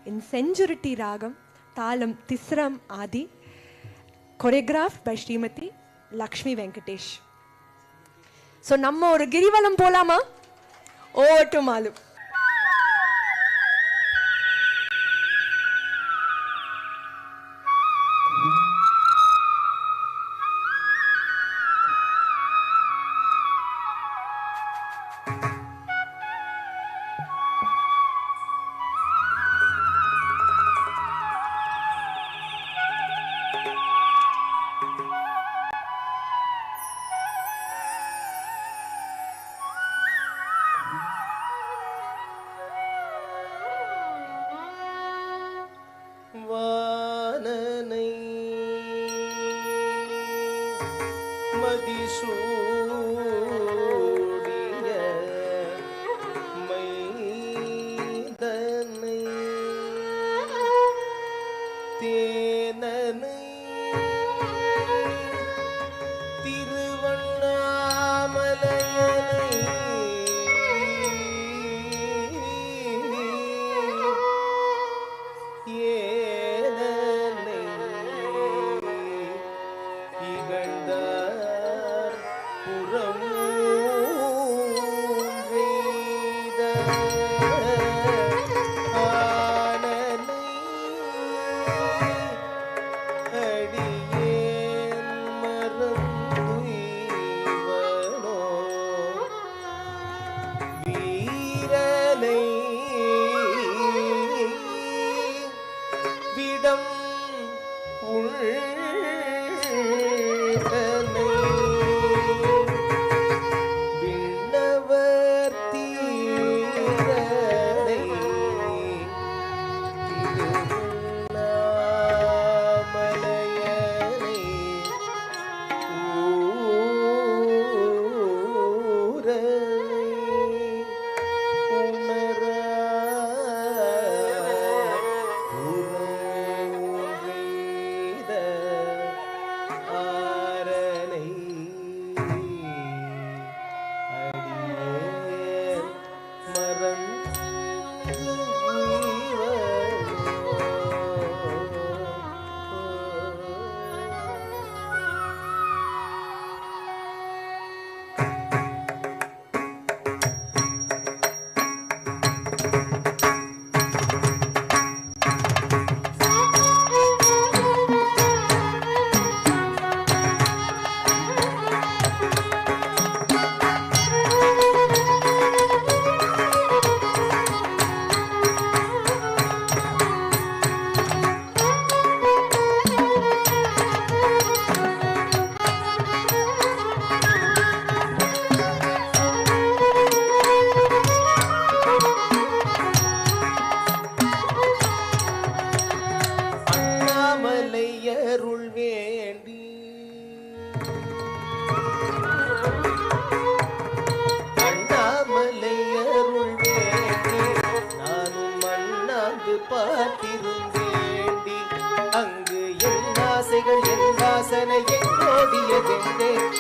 in Senjurity Ragam, Thalam Tisram Adi, choreographed by Srimati Lakshmi Venkatesh. So, namma oru girivalam polama? Over to Malu. வானனை மதிசூடிய மைதனை தேனனை திருவண்ணாமலையனை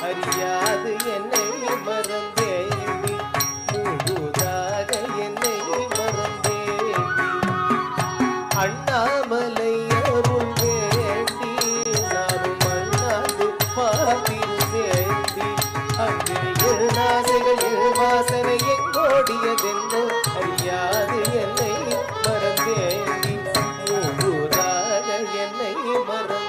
அறியாது என்னை மறந்தேண்டி முழுதாக என்னை மறந்தேண்டி அண்ணாமலை அருள் வேண்டி நானும் அண்ணாந்து பார்த்திருந்தேண்டி அங்கு எழுநாசைகள் எழுவாசனை எங்கோடியதென்று அறியாது என்னை மறந்தேண்டி முழுதாக என்னை மறந்தேண்டி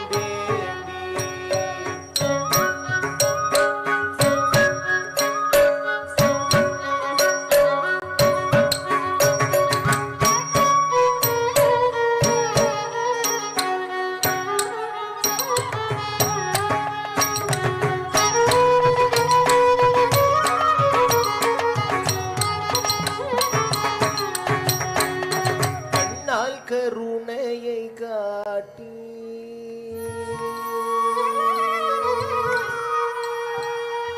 கருணையை காட்டி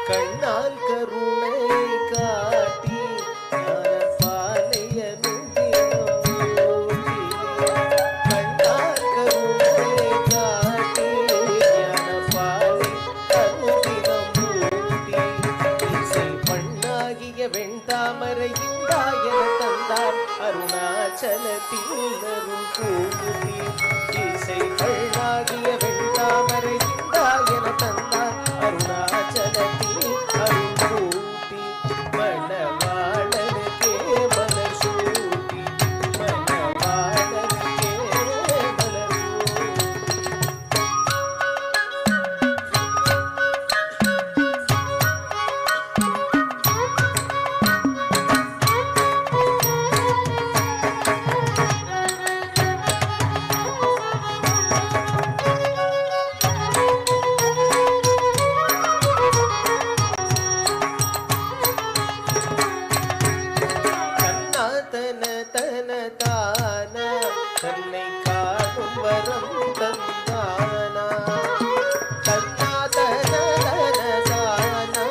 கண்ணால் கருணையை காட்டி கண்ணால் கருணையை காட்டி இசை பண்ணாகிய வெண்தாமரை இந்தாயன தந்தார் அருணாச்சலத்தில் பூட்டி இசை கண்ணாகிய வெண்தாமரை என தந்தார் அருணாச்சலத்தில் அருள் பூட்டி மணவாளனுக்கே மலர் சூட்டி மணவாளனுக்கே மலர் தன தன தானா தன்னை காணும் வரம் தந்தானா தன்னா தன தன தானா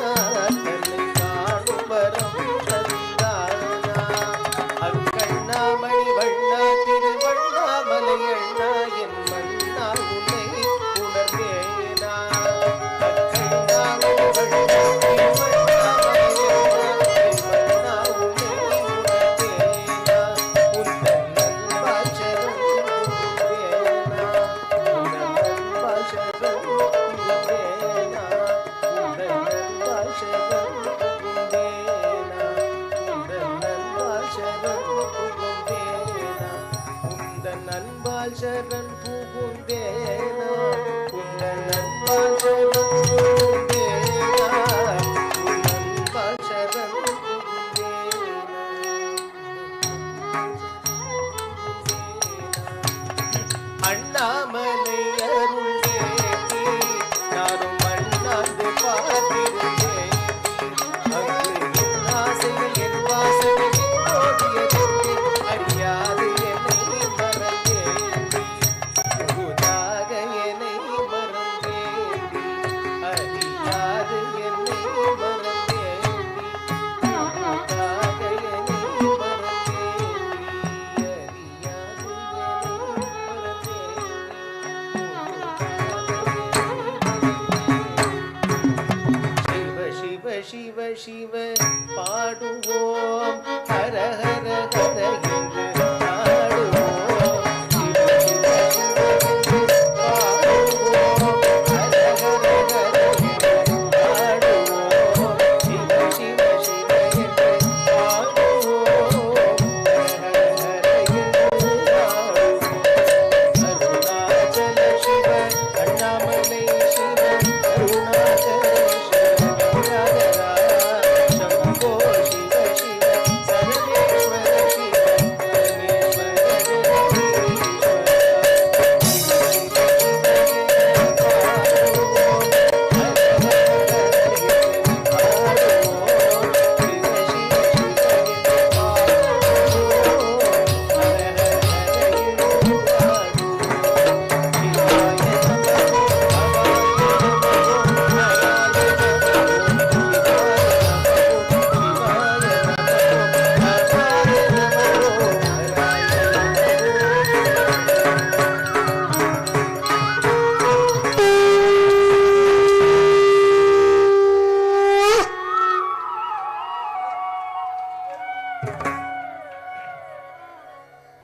தன்னை காணும் வரம் தந்தானா அக்கண்ணாமணி வண்ணா திருவண்ணாமலை அண்ணா என் மண்ணா உன்னை உணர்வேனா அக்கண்ணாமணி வண்ணா திருவண்ணாமலை அண்ணா நண்பால் சரண் புகுந்தேனா உந்த நண்பால் சரண்